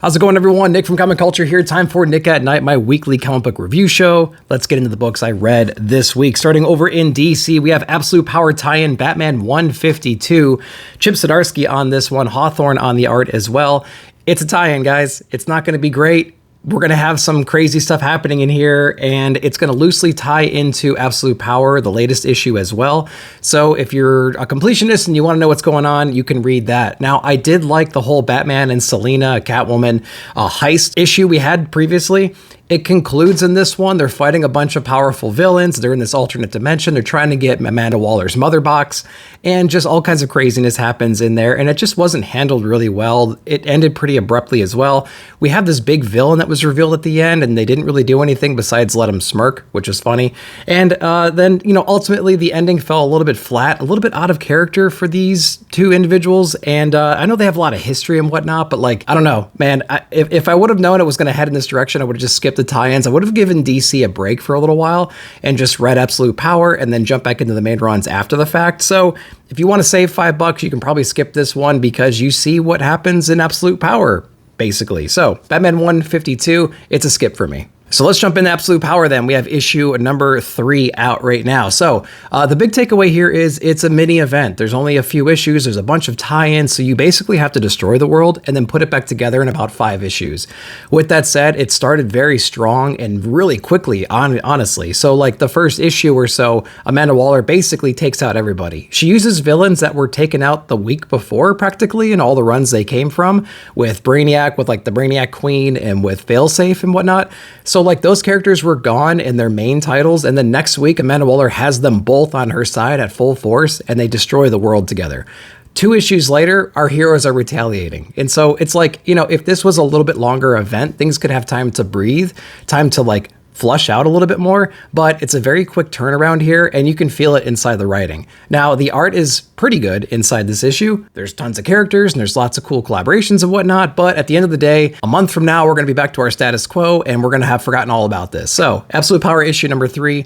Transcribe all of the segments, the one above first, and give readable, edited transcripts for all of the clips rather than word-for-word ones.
How's it going, everyone? Nick from Comic Culture here. Time for Nick at Night, my weekly comic book review show. Let's get into the books I read this week. Starting over in DC, we have Absolute Power tie-in Batman 152. Chip Zdarsky on this one, Hawthorne on the art as well. It's a tie-in, guys. It's not going to be great. We're going to have some crazy stuff happening in here, and it's going to loosely tie into Absolute Power, the latest issue as well. So if you're a completionist and you want to know what's going on, you can read that. Now, I did like the whole Batman and Selina, Catwoman heist issue we had previously. It concludes in this one. They're fighting a bunch of powerful villains. They're in this alternate dimension. They're trying to get Amanda Waller's mother box, and just all kinds of craziness happens in there. And it just wasn't handled really well. It ended pretty abruptly as well. We have this big villain that was revealed at the end, and they didn't really do anything besides let him smirk, which is funny. And then, ultimately the ending fell a little bit flat, a little bit out of character for these two individuals. And I know they have a lot of history and whatnot, but I don't know, man. If I would have known it was going to head in this direction, I would have just skipped the tie-ins. I would have given DC a break for a little while and just read Absolute Power and then jump back into the main runs after the fact. So if you want to save $5, you can probably skip this one because you see what happens in Absolute Power, basically. So Batman 152, it's a skip for me. So let's jump into Absolute Power then. We have issue number 3 out right now. So the big takeaway here is it's a mini event. There's only a few issues. There's a bunch of tie-ins. So you basically have to destroy the world and then put it back together in about 5 issues. With that said, it started very strong and really quickly, honestly. So the first issue or so, Amanda Waller basically takes out everybody. She uses villains that were taken out the week before practically in all the runs they came from, with Brainiac, with the Brainiac Queen, and with Failsafe and whatnot. So those characters were gone in their main titles, and then next week Amanda Waller has them both on her side at full force, and they destroy the world together. 2 issues later, our heroes are retaliating. And so it's if this was a little bit longer event, things could have time to breathe, time to flush out a little bit more, but it's a very quick turnaround here, and you can feel it inside the writing. Now, the art is pretty good inside this issue. There's tons of characters, and there's lots of cool collaborations and whatnot, but at the end of the day, a month from now, we're going to be back to our status quo, and we're going to have forgotten all about this. So, Absolute Power issue number 3,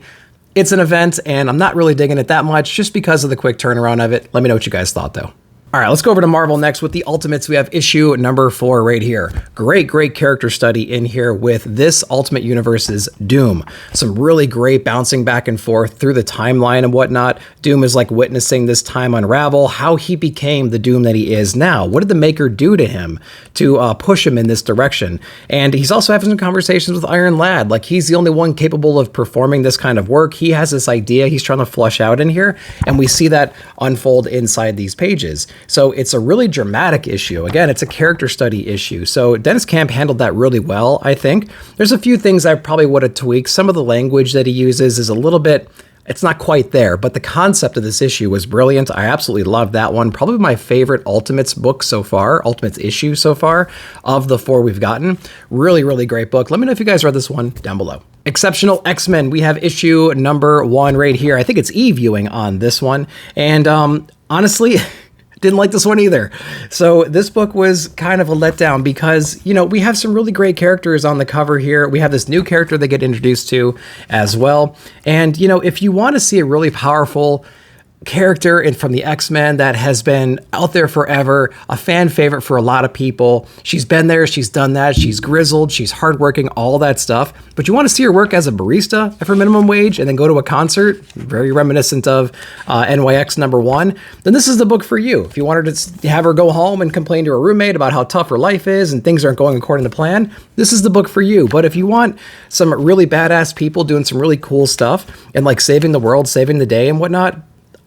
it's an event, and I'm not really digging it that much just because of the quick turnaround of it. Let me know what you guys thought, though. All right, let's go over to Marvel next with the Ultimates. We have issue number 4 right here. Great character study in here with this Ultimate Universe's Doom. Some really great bouncing back and forth through the timeline and whatnot. Doom is witnessing this time unravel, how he became the Doom that he is now. What did the Maker do to him to push him in this direction? And he's also having some conversations with Iron Lad. He's the only one capable of performing this kind of work. He has this idea he's trying to flush out in here, and we see that unfold inside these pages. So it's a really dramatic issue. Again, it's a character study issue. So Dennis Camp handled that really well, I think. There's a few things I probably would have tweaked. Some of the language that he uses is a little bit, it's not quite there, but the concept of this issue was brilliant. I absolutely loved that one. Probably my favorite Ultimates book so far, Ultimates issue so far of the 4 we've gotten. Really great book. Let me know if you guys read this one down below. Exceptional X-Men. We have issue number 1 right here. I think it's E-viewing on this one. And honestly, didn't like this one either. So this book was kind of a letdown because, we have some really great characters on the cover here. We have this new character they get introduced to as well. And, if you want to see a really powerful character and from the X-Men that has been out there forever, a fan favorite for a lot of people. She's been there, she's done that, she's grizzled, she's hardworking, all that stuff. But you want to see her work as a barista for minimum wage and then go to a concert, very reminiscent of NYX number 1, then this is the book for you. If you wanted to have her go home and complain to her roommate about how tough her life is and things aren't going according to plan, this is the book for you. But if you want some really badass people doing some really cool stuff and saving the world, saving the day and whatnot,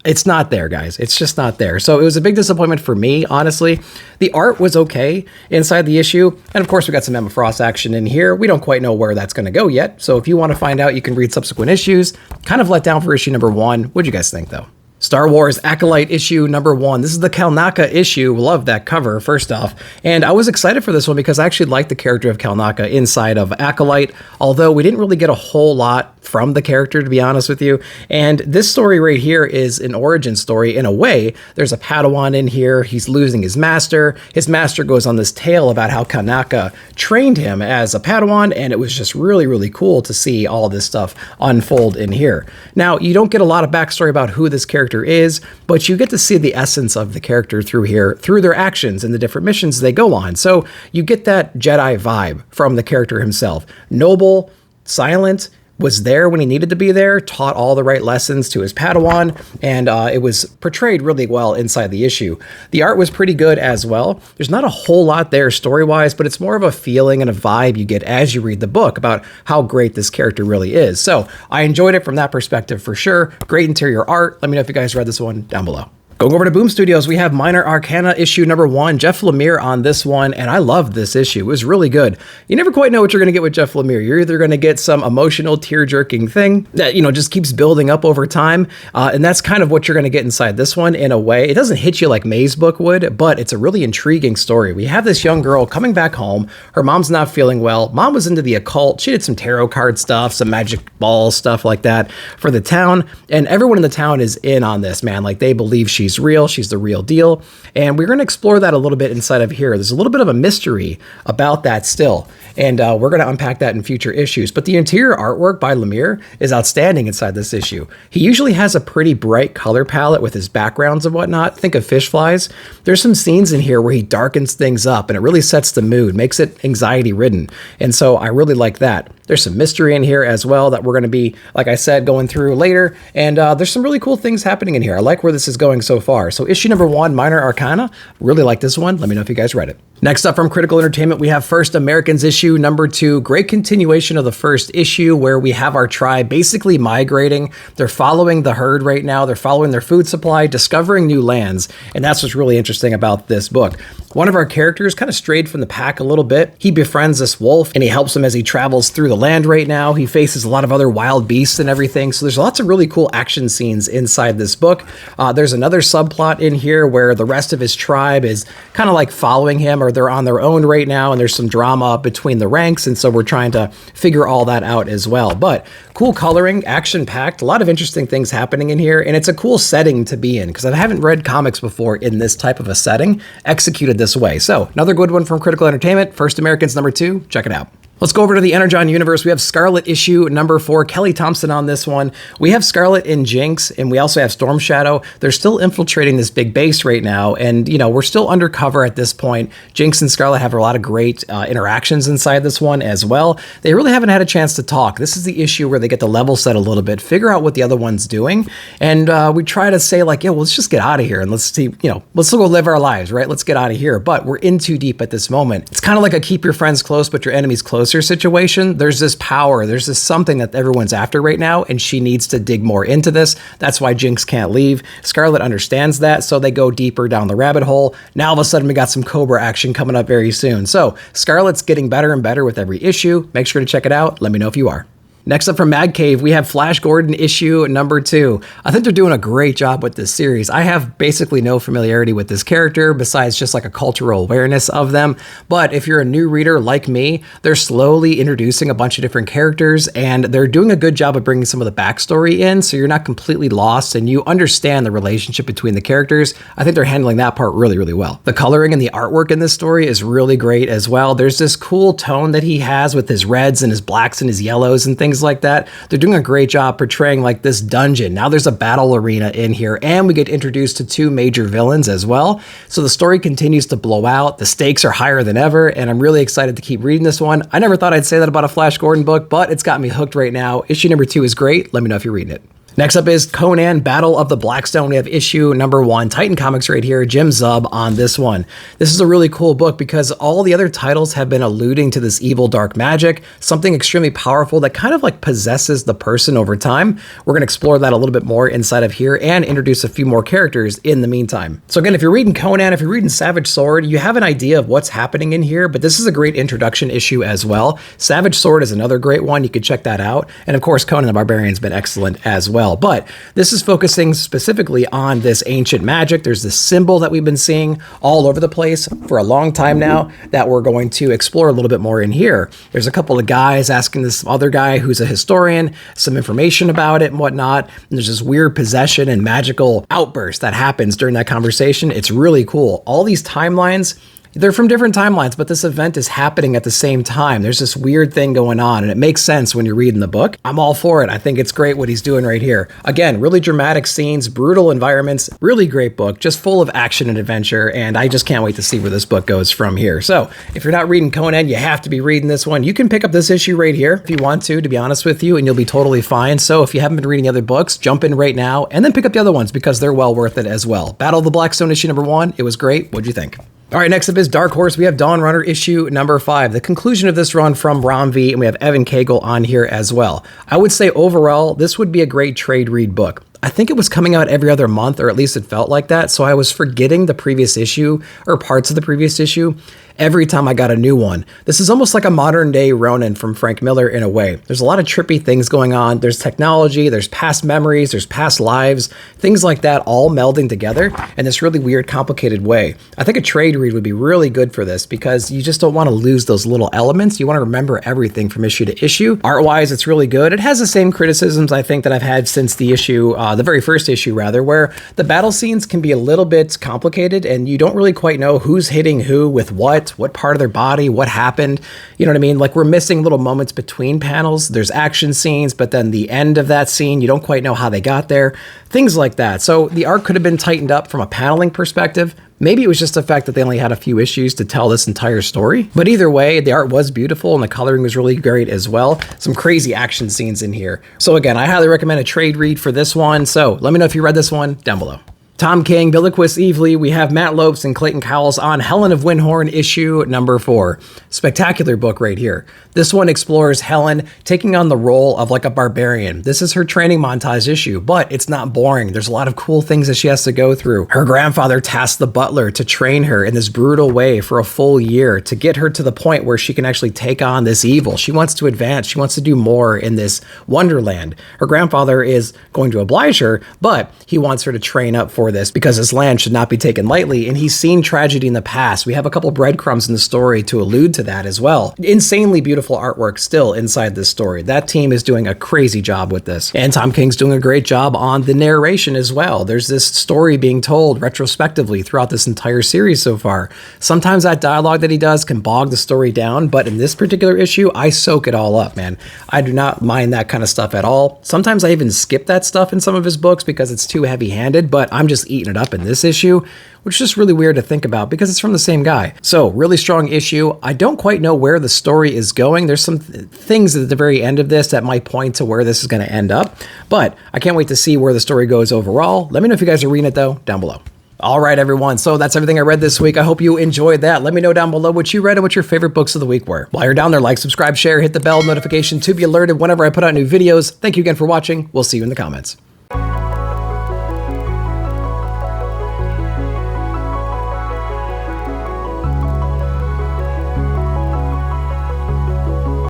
it's not there, guys. It's just not there. So it was a big disappointment for me, honestly. The art was okay inside the issue. And of course, we got some Emma Frost action in here. We don't quite know where that's going to go yet. So if you want to find out, you can read subsequent issues. Kind of let down for issue number 1. What'd you guys think, though? Star Wars Acolyte issue number 1. This is the Kalnaka issue. Love that cover, first off. And I was excited for this one because I actually liked the character of Kalnaka inside of Acolyte, although we didn't really get a whole lot from the character, to be honest with you. And this story right here is an origin story in a way. There's a Padawan in here. He's losing his master. His master goes on this tale about how Kalnaka trained him as a Padawan, and it was just really cool to see all this stuff unfold in here. Now, you don't get a lot of backstory about who this character character is, but you get to see the essence of the character through here, through their actions and the different missions they go on. So you get that Jedi vibe from the character himself. Noble, silent, was there when he needed to be there, taught all the right lessons to his Padawan, and it was portrayed really well inside the issue. The art was pretty good as well. There's not a whole lot there story-wise, but it's more of a feeling and a vibe you get as you read the book about how great this character really is. So I enjoyed it from that perspective for sure. Great interior art. Let me know if you guys read this one down below. Going over to Boom Studios, we have Minor Arcana issue number 1, Jeff Lemire on this one, and I loved this issue. It was really good. You never quite know what you're going to get with Jeff Lemire. You're either going to get some emotional, tear-jerking thing that, just keeps building up over time, and that's kind of what you're going to get inside this one in a way. It doesn't hit you like May's book would, but it's a really intriguing story. We have this young girl coming back home. Her mom's not feeling well. Mom was into the occult. She did some tarot card stuff, some magic ball stuff like that for the town, and everyone in the town is in on this, man. Like, they believe she's real, she's the real deal, and we're going to explore that a little bit inside of here. There's a little bit of a mystery about that still, and we're going to unpack that in future issues, but the interior artwork by Lemire is outstanding inside this issue. He usually has a pretty bright color palette with his backgrounds and whatnot. Think of Fish Flies. There's some scenes in here where he darkens things up, and it really sets the mood, makes it anxiety-ridden, and so I really like that. There's some mystery in here as well that we're going to be, like I said, going through later, and there's some really cool things happening in here. I like where this is going so far. So issue number 1, Minor Arcana, really like this one. Let me know if you guys read it. Next up from Critical Entertainment, we have First Americans issue number 2, great continuation of the first issue where we have our tribe basically migrating. They're following the herd right now. They're following their food supply, discovering new lands, and that's what's really interesting about this book. One of our characters kind of strayed from the pack a little bit. He befriends this wolf, and he helps him as he travels through the land right now. He faces a lot of other wild beasts and everything, so there's lots of really cool action scenes inside this book. There's another subplot in here where the rest of his tribe is kind of like following him, or they're on their own right now, and there's some drama between the ranks, and so we're trying to figure all that out as well. But cool coloring, action-packed, a lot of interesting things happening in here, and it's a cool setting to be in, because I haven't read comics before in this type of a setting, executed this way. So another good one from Critical Entertainment, First Americans number 2, check it out. Let's go over to the Energon Universe. We have Scarlet issue number 4, Kelly Thompson on this one. We have Scarlet and Jinx, and we also have Storm Shadow. They're still infiltrating this big base right now, and we're still undercover at this point. Jinx and Scarlet have a lot of great interactions inside this one as well. They really haven't had a chance to talk. This is the issue where they get to level set a little bit, figure out what the other one's doing, and we try to say like, well, let's just get out of here and let's see, let's go live our lives, right? Let's get out of here. But we're in too deep at this moment. It's kind of like a keep your friends close, but your enemies closer situation. There's this power, there's this something that everyone's after right now, and she needs to dig more into this. That's why Jinx can't leave. Scarlet understands that, so they go deeper down the rabbit hole. Now all of a sudden we got some Cobra action coming up very soon. So Scarlet's getting better and better with every issue. Make sure to check it out. Let me know if you are. Next up from Mad Cave, we have Flash Gordon issue number 2. I think they're doing a great job with this series. I have basically no familiarity with this character besides just like a cultural awareness of them. But if you're a new reader like me, they're slowly introducing a bunch of different characters, and they're doing a good job of bringing some of the backstory in, so you're not completely lost and you understand the relationship between the characters. I think they're handling that part really, really well. The coloring and the artwork in this story is really great as well. There's this cool tone that he has with his reds and his blacks and his yellows and things like that. They're doing a great job portraying like this dungeon. Now there's a battle arena in here, and we get introduced to 2 major villains as well. So the story continues to blow out. The stakes are higher than ever, and I'm really excited to keep reading this one. I never thought I'd say that about a Flash Gordon book, but it's got me hooked right now. Issue number 2 is great. Let me know if you're reading it. Next up is Conan, Battle of the Blackstone. We have issue number 1, Titan Comics right here, Jim Zub on this one. This is a really cool book because all the other titles have been alluding to this evil dark magic, something extremely powerful that kind of like possesses the person over time. We're going to explore that a little bit more inside of here and introduce a few more characters in the meantime. So again, if you're reading Conan, if you're reading Savage Sword, you have an idea of what's happening in here, but this is a great introduction issue as well. Savage Sword is another great one. You could check that out. And of course, Conan the Barbarian's been excellent as well. But this is focusing specifically on this ancient magic. There's this symbol that we've been seeing all over the place for a long time now that we're going to explore a little bit more in here. There's a couple of guys asking this other guy who's a historian some information about it and whatnot. And there's this weird possession and magical outburst that happens during that conversation. It's really cool. All these timelines, They're from different timelines, but this event is happening at the same time. There's this weird thing going on, and it makes sense when you're reading the book. I'm all for it. I think it's great what he's doing right here. Again, really dramatic scenes, brutal environments, really great book, just full of action and adventure, and I just can't wait to see where this book goes from here. So if you're not reading Conan, you have to be reading this one. You can pick up this issue right here if you want to be honest with you, and you'll be totally fine. So if you haven't been reading the other books, jump in right now and then pick up the other ones because they're well worth it as well. Battle of the Blackstone issue number 1. It was great. What'd you think? All right, next up is Dark Horse. We have Dawn Runner issue number 5, the conclusion of this run from Ram V, and we have Evan Cagle on here as well. I would say overall, this would be a great trade read book. I think it was coming out every other month, or at least it felt like that, so I was forgetting the previous issue, or parts of the previous issue, every time I got a new one. This is almost like a modern day Ronin from Frank Miller in a way. There's a lot of trippy things going on. There's technology, there's past memories, there's past lives, things like that all melding together in this really weird, complicated way. I think a trade read would be really good for this because you just don't want to lose those little elements. You want to remember everything from issue to issue. Art-wise, it's really good. It has the same criticisms I think that I've had since the issue, the very first issue rather, where the battle scenes can be a little bit complicated and you don't really quite know who's hitting who with what part of their body, what happened. You know what I mean? Like we're missing little moments between panels. There's action scenes, but then the end of that scene, you don't quite know how they got there. Things like that. So the art could have been tightened up from a paneling perspective. Maybe it was just the fact that they only had a few issues to tell this entire story. But either way, the art was beautiful and the coloring was really great as well. Some crazy action scenes in here. So again, I highly recommend a trade read for this one. So let me know if you read this one down below. Tom King, Billiquist Evely, we have Matt Lopes and Clayton Cowles on Helen of Windhorn issue number 4. Spectacular book right here. This one explores Helen taking on the role of like a barbarian. This is her training montage issue, but it's not boring. There's a lot of cool things that she has to go through. Her grandfather tasked the butler to train her in this brutal way for a full year to get her to the point where she can actually take on this evil. She wants to advance. She wants to do more in this wonderland. Her grandfather is going to oblige her, but he wants her to train up for this because his land should not be taken lightly, and he's seen tragedy in the past. We have a couple breadcrumbs in the story to allude to that as well. Insanely beautiful artwork still inside this story. That team is doing a crazy job with this. And Tom King's doing a great job on the narration as well. There's this story being told retrospectively throughout this entire series so far. Sometimes that dialogue that he does can bog the story down, but in this particular issue, I soak it all up, man. I do not mind that kind of stuff at all. Sometimes I even skip that stuff in some of his books because it's too heavy-handed, but I'm just eating it up in this issue, which is just really weird to think about because it's from the same guy. So really strong issue. I don't quite know where the story is going. There's some things at the very end of this that might point to where this is going to end up, but I can't wait to see where the story goes overall. Let me know if you guys are reading it though, down below. All right, everyone. So that's everything I read this week. I hope you enjoyed that. Let me know down below what you read and what your favorite books of the week were. While you're down there, like, subscribe, share, hit the bell notification to be alerted whenever I put out new videos. Thank you again for watching. We'll see you in the comments.